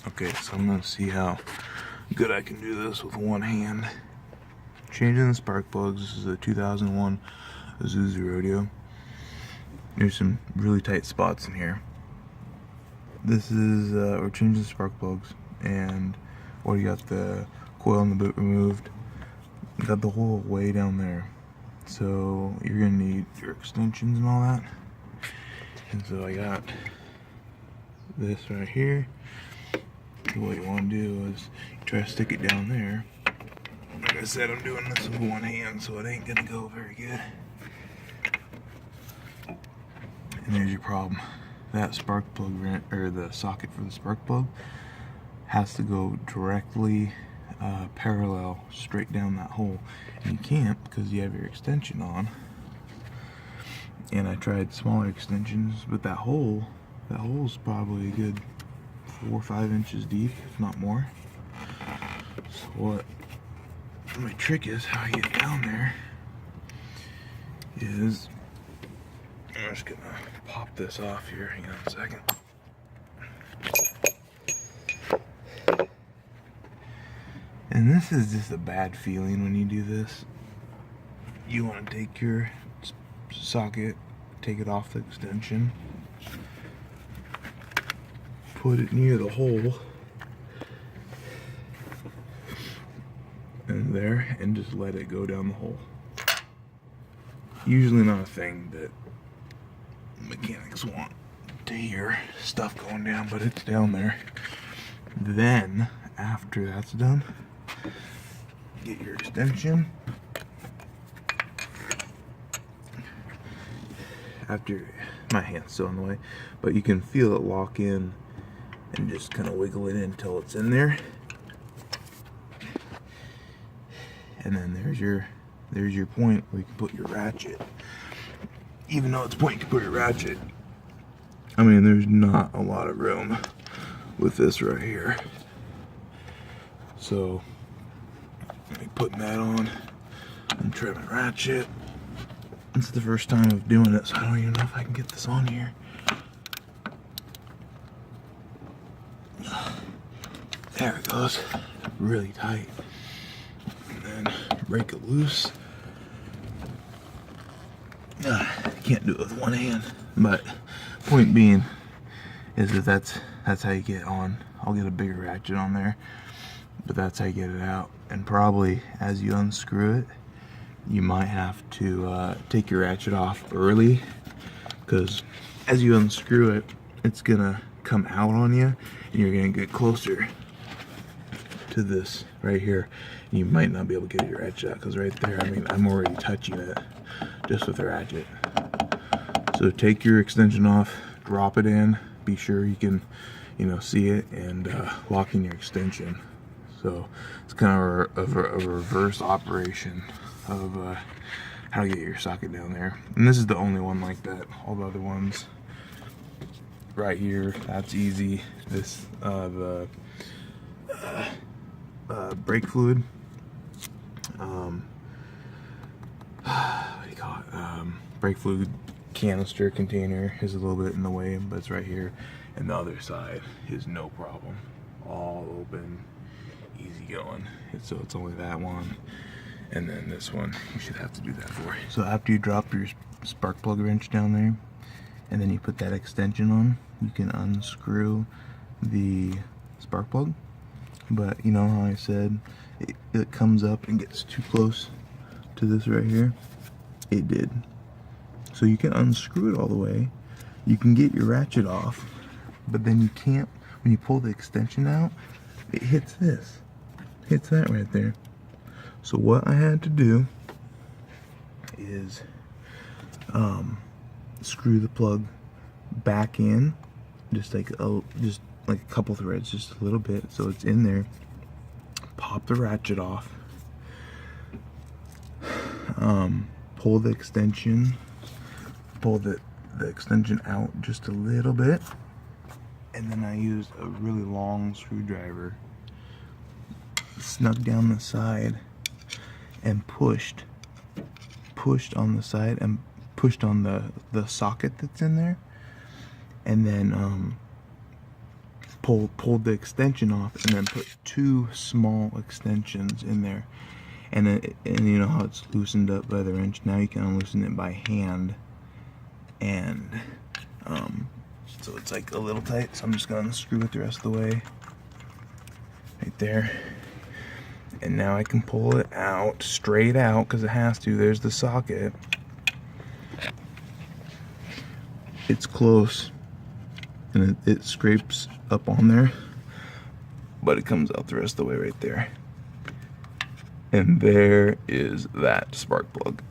Okay, so I'm gonna see how good I can do this with one hand. Changing the spark plugs. This is a 2001 Isuzu Rodeo. There's some really tight spots in here. This is, we're changing the spark plugs, and you got the coil and the boot removed. You got the hole way down there. So you're gonna need your extensions and all that. And so I got this right here. What you want to do is you try to stick it down there. Like I said, I'm doing this with one hand, so it ain't gonna go very good. And there's your problem. That spark plug, or the socket for the spark plug, has to go directly parallel straight down that hole. And you can't because you have your extension on. And I tried smaller extensions, but that hole's probably a good 4 or 5 inches deep, if not more. So what my trick is, how I get down there, is I'm just gonna pop this off here. Hang on a second. And this is just a bad feeling when you do this. You want to take your socket, take it off the extension, put it near the hole, and there, and just let it go down the hole. Usually not a thing that mechanics want to hear stuff going down, but it's down there. Then, after that's done, get your extension. After, my hand's still in the way, but you can feel it lock in and just kind of wiggle it in until it's in there. And then there's your point where you can put your ratchet. Even though it's point to put your ratchet, I mean, there's not a lot of room with this right here. So, putting that on and trim my ratchet. It's the first time of doing it, so I don't even know if I can get this on here. There it goes. Really tight. And then break it loose. Can't do it with one hand, but point being is that that's how you get on. I'll get a bigger ratchet on there, but that's how you get it out. And probably as you unscrew it, you might have to take your ratchet off early, because as you unscrew it, it's gonna come out on you, and you're gonna get closer to this right here. You might not be able to get your ratchet out, because right there, I mean, I'm already touching it just with the ratchet. So take your extension off, drop it in, be sure you can, see it, and lock in your extension. So it's kind of a reverse operation of how to get your socket down there. And this is the only one like that. All the other ones right here, that's easy. This the brake fluid, what do you call it, brake fluid canister container is a little bit in the way, but it's right here. And the other side is no problem, all open, easy going. So it's only that one, and then this one you should have to do that for. So after you drop your spark plug wrench down there, and then you put that extension on, you can unscrew the spark plug. But you know how I said it comes up and gets too close to this right here? It did. So you can unscrew it all the way, you can get your ratchet off, but then you can't, when you pull the extension out, it hits this. Hits that right there. So what I had to do is screw the plug back in, just like a couple threads, just a little bit, so it's in there. Pop the ratchet off, pull the extension out just a little bit, and then I used a really long screwdriver, snuck down the side, and pushed on the side and pushed on the socket that's in there, and then pulled the extension off and then put 2 small extensions in there. And you know how it's loosened up by the wrench. Now you can unloosen it by hand, and so it's like a little tight. So I'm just gonna unscrew it the rest of the way, right there. And now I can pull it out, straight out, because it has to. There's the socket. It's close, and it scrapes up on there, but it comes out the rest of the way right there. And there is that spark plug.